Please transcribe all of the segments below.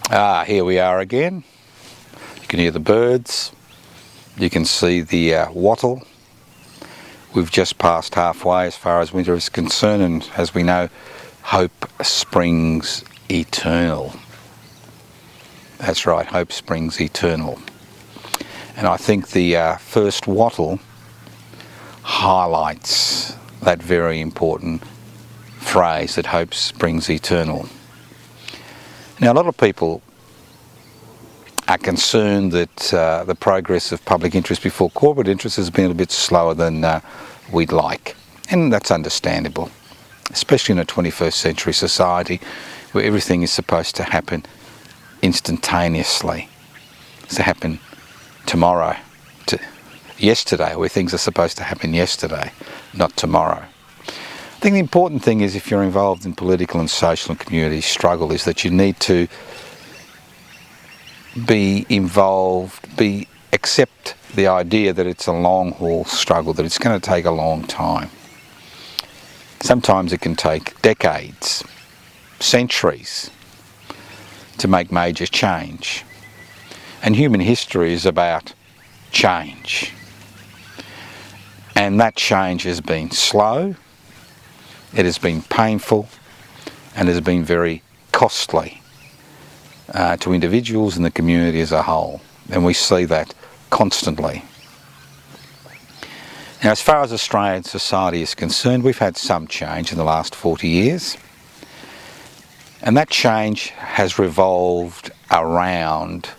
Here we are again. You can hear the birds. You can see the wattle. We've just passed halfway as far as winter is concerned, and as we know, hope springs eternal. That's right, hope springs eternal. And I think the first wattle highlights that very important phrase, that hope springs eternal. Now, a lot of people are concerned that the progress of public interest before corporate interest has been a bit slower than we'd like. And that's understandable, especially in a 21st century society where everything is supposed to happen instantaneously. It's to happen tomorrow, yesterday, where things are supposed to happen yesterday, not tomorrow. I think the important thing is, if you're involved in political and social and community struggle, is that you need to be involved, accept the idea that it's a long haul struggle, that it's going to take a long time. Sometimes it can take decades, centuries to make major change. And human history is about change. And that change has been slow, it has been painful, and it has been very costly to individuals and the community as a whole. And we see that constantly. Now, as far as Australian society is concerned, we've had some change in the last 40 years. And that change has revolved around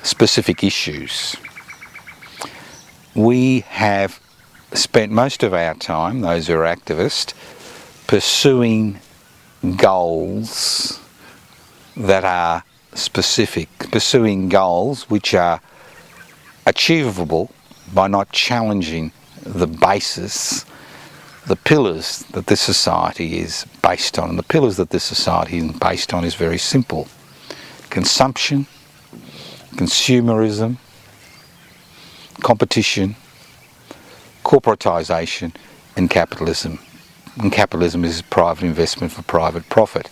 specific issues. We have spent most of our time, those who are activists, pursuing goals that are specific, pursuing goals which are achievable by not challenging the basis, the pillars that this society is based on. And the pillars that this society is based on is very simple: consumption, consumerism, competition, corporatisation, and capitalism. And capitalism is private investment for private profit.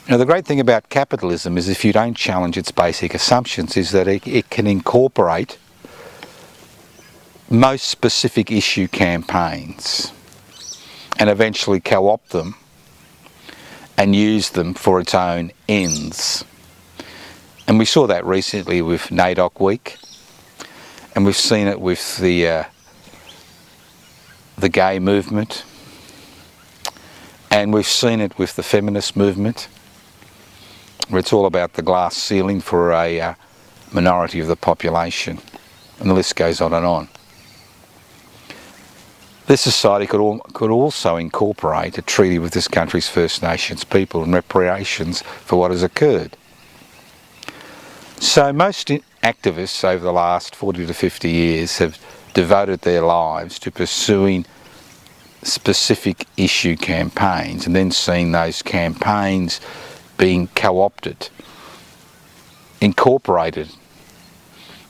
Now, the great thing about capitalism is, if you don't challenge its basic assumptions, is that it can incorporate most specific issue campaigns and eventually co-opt them and use them for its own ends. And we saw that recently with NAIDOC Week, and we've seen it with the gay movement, and we've seen it with the feminist movement, where it's all about the glass ceiling for a minority of the population, and the list goes on and on. This society could also incorporate a treaty with this country's First Nations people and reparations for what has occurred. So most activists over the last 40 to 50 years have devoted their lives to pursuing specific issue campaigns, and then seeing those campaigns being co-opted, incorporated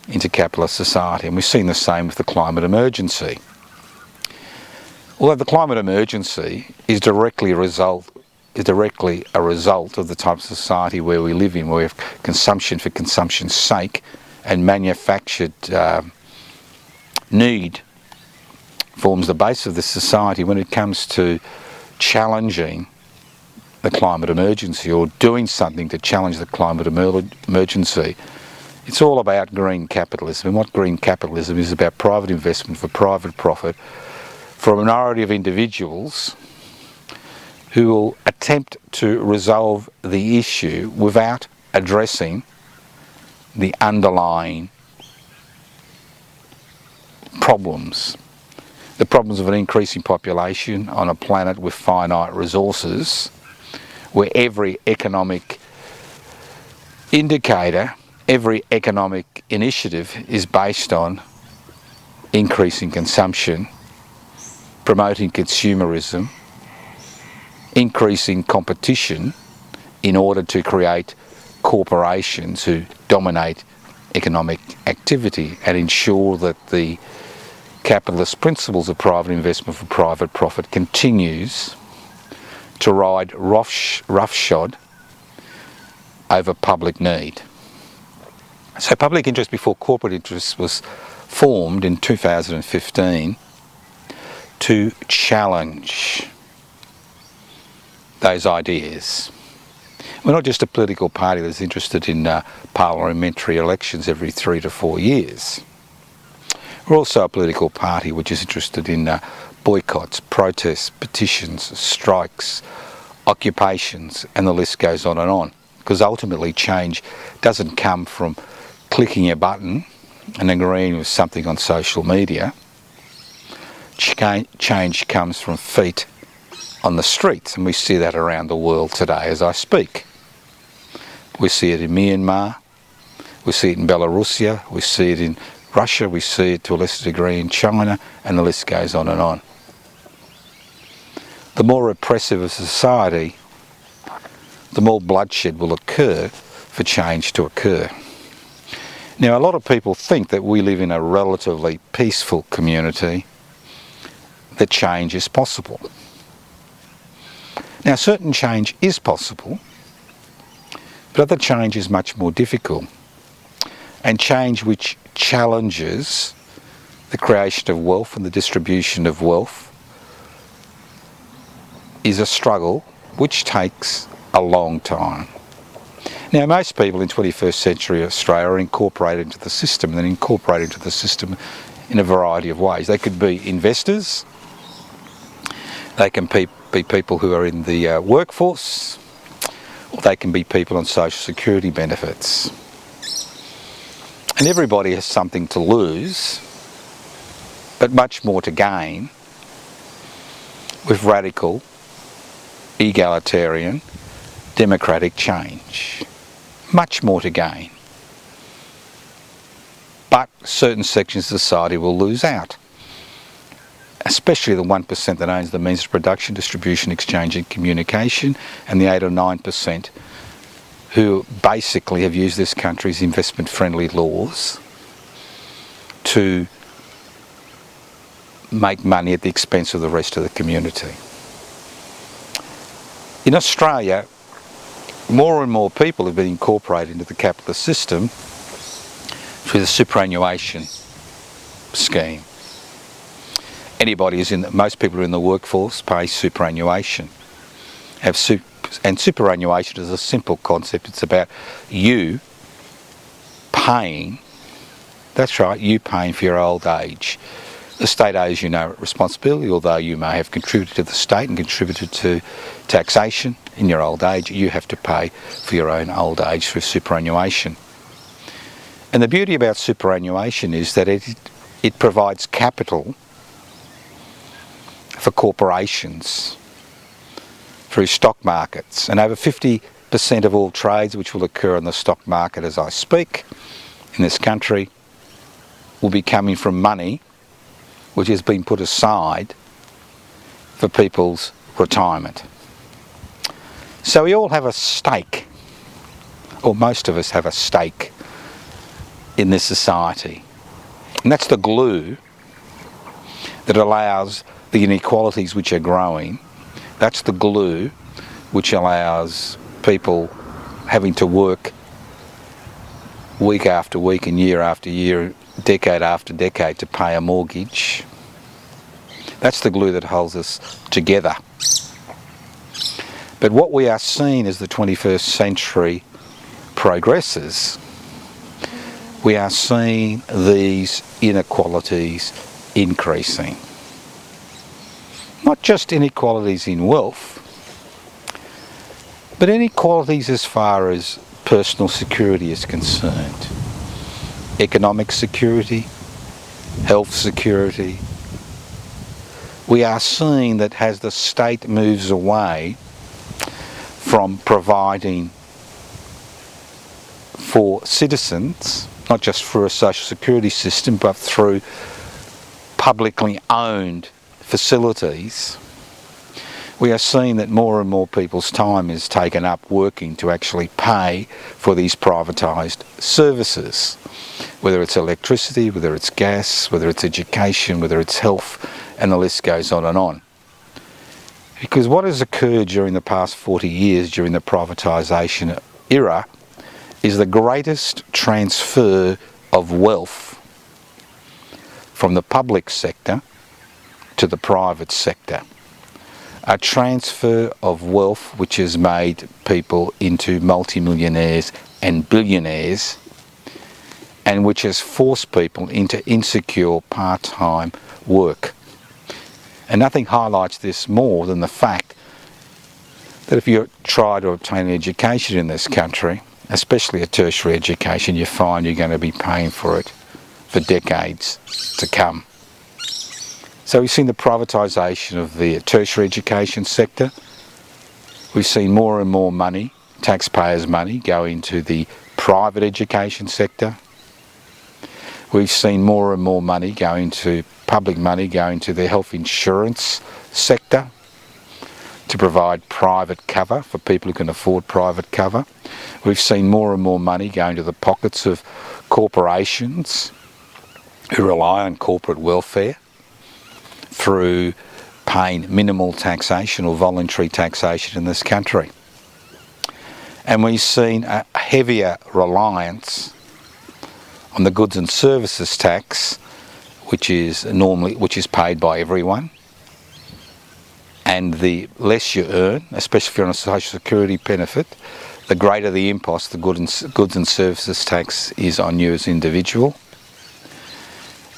into capitalist society. And we've seen the same with the climate emergency. Although the climate emergency is directly a result of the type of society where we live in, where we have consumption for consumption's sake, and manufactured need forms the base of this society. When it comes to challenging the climate emergency, or doing something to challenge the climate emergency, it's all about green capitalism. And what green capitalism is about: private investment for private profit for a minority of individuals who will attempt to resolve the issue without addressing the underlying problems. The problems of an increasing population on a planet with finite resources, where every economic indicator, every economic initiative is based on increasing consumption, promoting consumerism, increasing competition in order to create corporations who dominate economic activity and ensure that the capitalist principles of private investment for private profit continues to ride roughshod over public need. So public interest before corporate interest was formed in 2015 to challenge those ideas. We're not just a political party that's interested in parliamentary elections every 3 to 4 years. We're also a political party which is interested in boycotts, protests, petitions, strikes, occupations, and the list goes on and on. Because ultimately change doesn't come from clicking a button and agreeing with something on social media. Change comes from feet on the streets, and we see that around the world today as I speak. We see it in Myanmar, we see it in Belarusia, we see it in Russia, we see it to a lesser degree in China, and the list goes on and on. The more repressive a society, the more bloodshed will occur for change to occur. Now, a lot of people think that we live in a relatively peaceful community, that change is possible. Now, certain change is possible, but other change is much more difficult. And change which challenges the creation of wealth and the distribution of wealth is a struggle which takes a long time. Now, most people in 21st century Australia are incorporated into the system, and then incorporated into the system in a variety of ways. They could be investors, they can be people who are in the workforce, or they can be people on social security benefits. And everybody has something to lose, but much more to gain with radical, egalitarian, democratic change. Much more to gain. But certain sections of society will lose out, especially the 1% that owns the means of production, distribution, exchange and communication, and the 8 or 9% who basically have used this country's investment-friendly laws to make money at the expense of the rest of the community. In Australia, more and more people have been incorporated into the capitalist system through the superannuation scheme. Most people who are in the workforce pay superannuation. And superannuation is a simple concept. It's about you paying, that's right, you paying for your old age. The state owes you no responsibility, although you may have contributed to the state and contributed to taxation in your old age. You have to pay for your own old age through superannuation. And the beauty about superannuation is that it provides capital for corporations through stock markets, and over 50% of all trades which will occur in the stock market as I speak in this country will be coming from money which has been put aside for people's retirement. So we all have a stake, or most of us have a stake in this society, and that's the glue that allows the inequalities which are growing. That's the glue which allows people having to work week after week and year after year, decade after decade to pay a mortgage. That's the glue that holds us together. But what we are seeing as the 21st century progresses, we are seeing these inequalities increasing. Not just inequalities in wealth, but inequalities as far as personal security is concerned. Economic security, health security. We are seeing that as the state moves away from providing for citizens, not just through a social security system, but through publicly owned facilities, we are seeing that more and more people's time is taken up working to actually pay for these privatised services, whether it's electricity, whether it's gas, whether it's education, whether it's health, and the list goes on and on. Because what has occurred during the past 40 years, during the privatisation era, is the greatest transfer of wealth from the public sector to the private sector. A transfer of wealth which has made people into multimillionaires and billionaires, and which has forced people into insecure part-time work. And nothing highlights this more than the fact that if you try to obtain an education in this country, especially a tertiary education, you find you're going to be paying for it for decades to come. So we've seen the privatisation of the tertiary education sector. We've seen more and more money, taxpayers' money, go into the private education sector. We've seen more and more money go into public money, go into the health insurance sector to provide private cover for people who can afford private cover. We've seen more and more money go into the pockets of corporations who rely on corporate welfare through paying minimal taxation or voluntary taxation in this country. And we've seen a heavier reliance on the goods and services tax, which is paid by everyone. And the less you earn, especially if you're on a social security benefit, the greater the impost the goods and services tax is on you as an individual.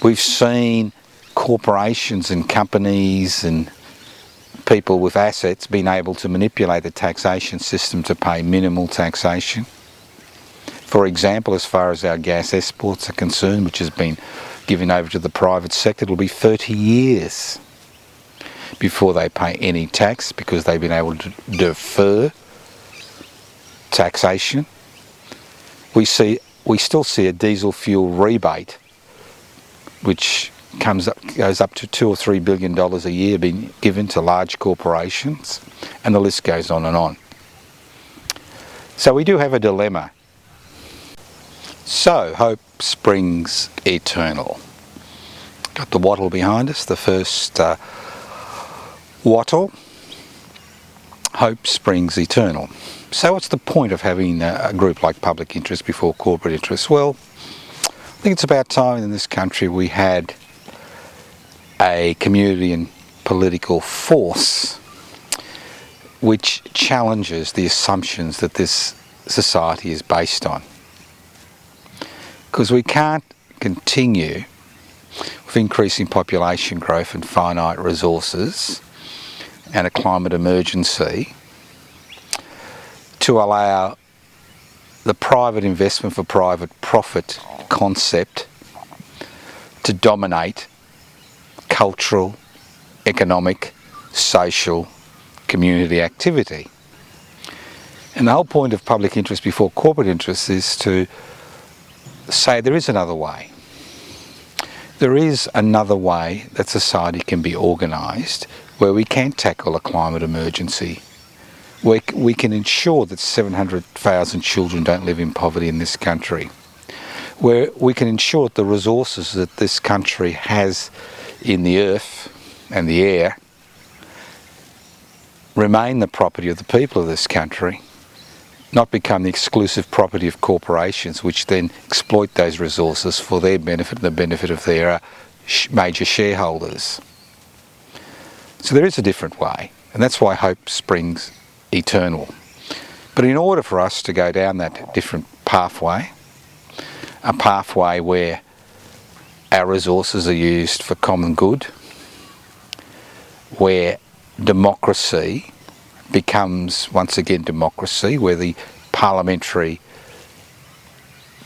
We've seen corporations and companies and people with assets being able to manipulate the taxation system to pay minimal taxation. For example, as far as our gas exports are concerned, which has been given over to the private sector, it'll be 30 years before they pay any tax because they've been able to defer taxation. We still see a diesel fuel rebate which goes up to $2 or $3 billion a year being given to large corporations, and the list goes on and on. So we do have a dilemma. So hope springs eternal. Got the wattle behind us, the first wattle. Hope springs eternal. So what's the point of having a group like public interest before corporate interest? Well, I think it's about time in this country we had a community and political force which challenges the assumptions that this society is based on. Because we can't continue with increasing population growth and finite resources and a climate emergency to allow the private investment for private profit concept to dominate cultural, economic, social, community activity. And the whole point of public interest before corporate interest is to say there is another way. There is another way that society can be organised where we can tackle a climate emergency, where we can ensure that 700,000 children don't live in poverty in this country, where we can ensure that the resources that this country has in the earth and the air remain the property of the people of this country, not become the exclusive property of corporations which then exploit those resources for their benefit and the benefit of their major shareholders. So there is a different way, and that's why hope springs eternal. But in order for us to go down that different pathway, a pathway where our resources are used for common good, where democracy becomes once again democracy, where the parliamentary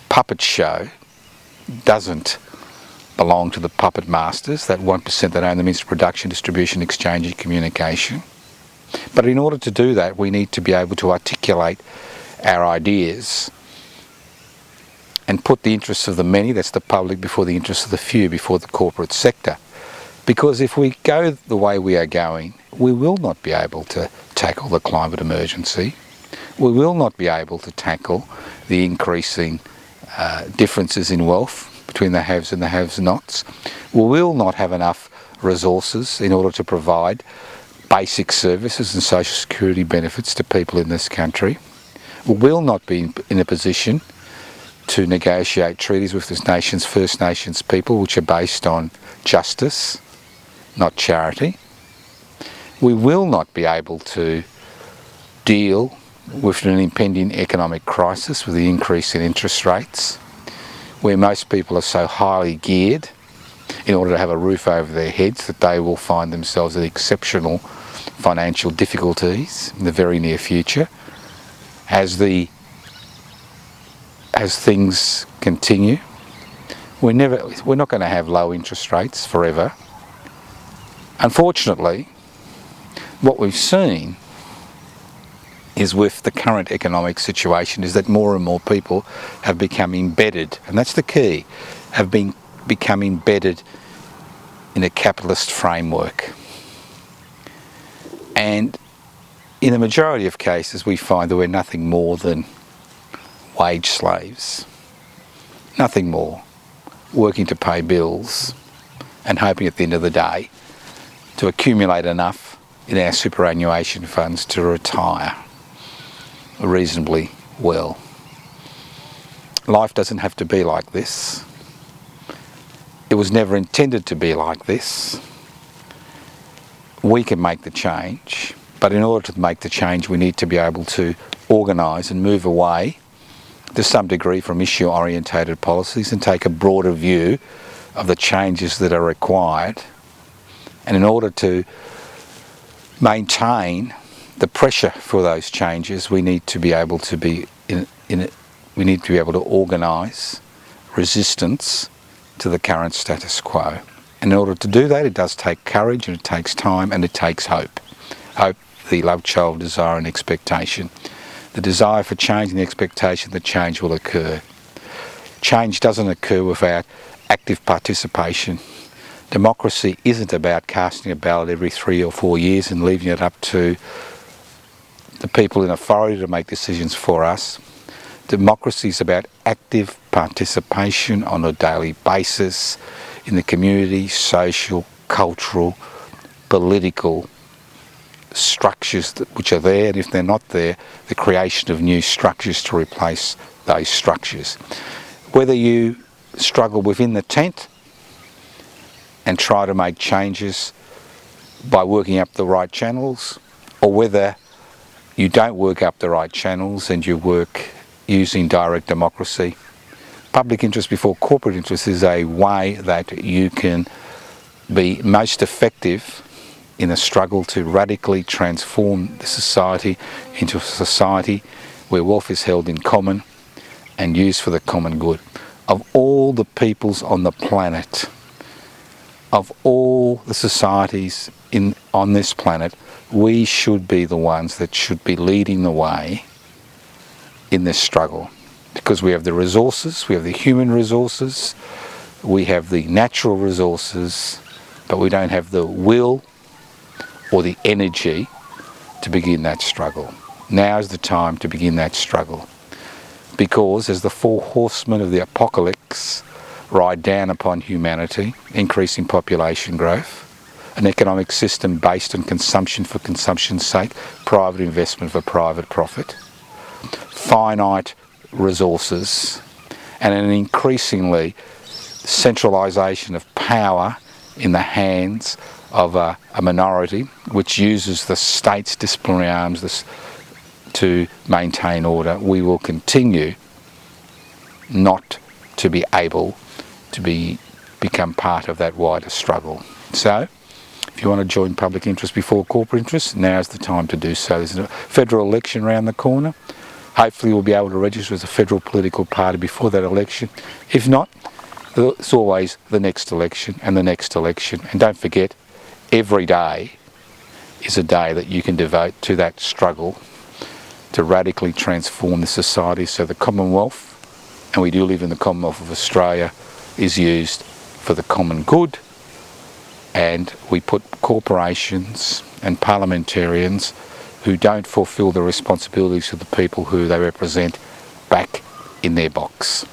puppet show doesn't belong to the puppet masters, that 1% that own the means of production, distribution, exchange and communication. But in order to do that, we need to be able to articulate our ideas and put the interests of the many, that's the public, before the interests of the few, before the corporate sector. Because if we go the way we are going, we will not be able to tackle the climate emergency. We will not be able to tackle the increasing differences in wealth between the haves and the have-nots. We will not have enough resources in order to provide basic services and social security benefits to people in this country. We will not be in a position to negotiate treaties with this nation's First Nations people which are based on justice, not charity. We will not be able to deal with an impending economic crisis with the increase in interest rates, where most people are so highly geared in order to have a roof over their heads that they will find themselves in exceptional financial difficulties in the very near future as things continue. We're not going to have low interest rates forever. Unfortunately, what we've seen is with the current economic situation is that more and more people have become embedded, and that's the key, have become embedded in a capitalist framework. And in the majority of cases we find that we're nothing more than wage slaves, nothing more, working to pay bills and hoping at the end of the day to accumulate enough in our superannuation funds to retire reasonably well. Life doesn't have to be like this. It was never intended to be like this. We can make the change, but in order to make the change we need to be able to organise and move away to some degree from issue-orientated policies and take a broader view of the changes that are required. And in order to maintain the pressure for those changes, we need to be able to we need to be able to organise resistance to the current status quo. And in order to do that, it does take courage, and it takes time, and it takes hope. Hope, the love child, desire and expectation. The desire for change and the expectation that change will occur. Change doesn't occur without active participation. Democracy isn't about casting a ballot every 3 or 4 years and leaving it up to the people in authority to make decisions for us. Democracy is about active participation on a daily basis in the community, social, cultural, political structures which are there, and if they're not there, the creation of new structures to replace those structures. Whether you struggle within the tent and try to make changes by working up the right channels, or whether you don't work up the right channels and you work using direct democracy, public interest before corporate interest is a way that you can be most effective in a struggle to radically transform the society into a society where wealth is held in common and used for the common good. Of all the peoples on the planet, of all the societies on this planet, we should be the ones that should be leading the way in this struggle, because we have the resources, we have the human resources, we have the natural resources, but we don't have the will or the energy to begin that struggle. Now is the time to begin that struggle, because as the 4 horsemen of the apocalypse ride down upon humanity, increasing population growth, an economic system based on consumption for consumption's sake, private investment for private profit, finite resources, and an increasingly centralisation of power in the hands of a minority which uses the state's disciplinary arms to maintain order, we will continue not to be able to become part of that wider struggle. So, if you want to join public interest before corporate interest, now's the time to do so. There's a federal election around the corner. Hopefully we'll be able to register as a federal political party before that election. If not, it's always the next election and the next election. And don't forget, every day is a day that you can devote to that struggle to radically transform the society so the Commonwealth, and we do live in the Commonwealth of Australia, is used for the common good, and we put corporations and parliamentarians who don't fulfil the responsibilities of the people who they represent back in their box.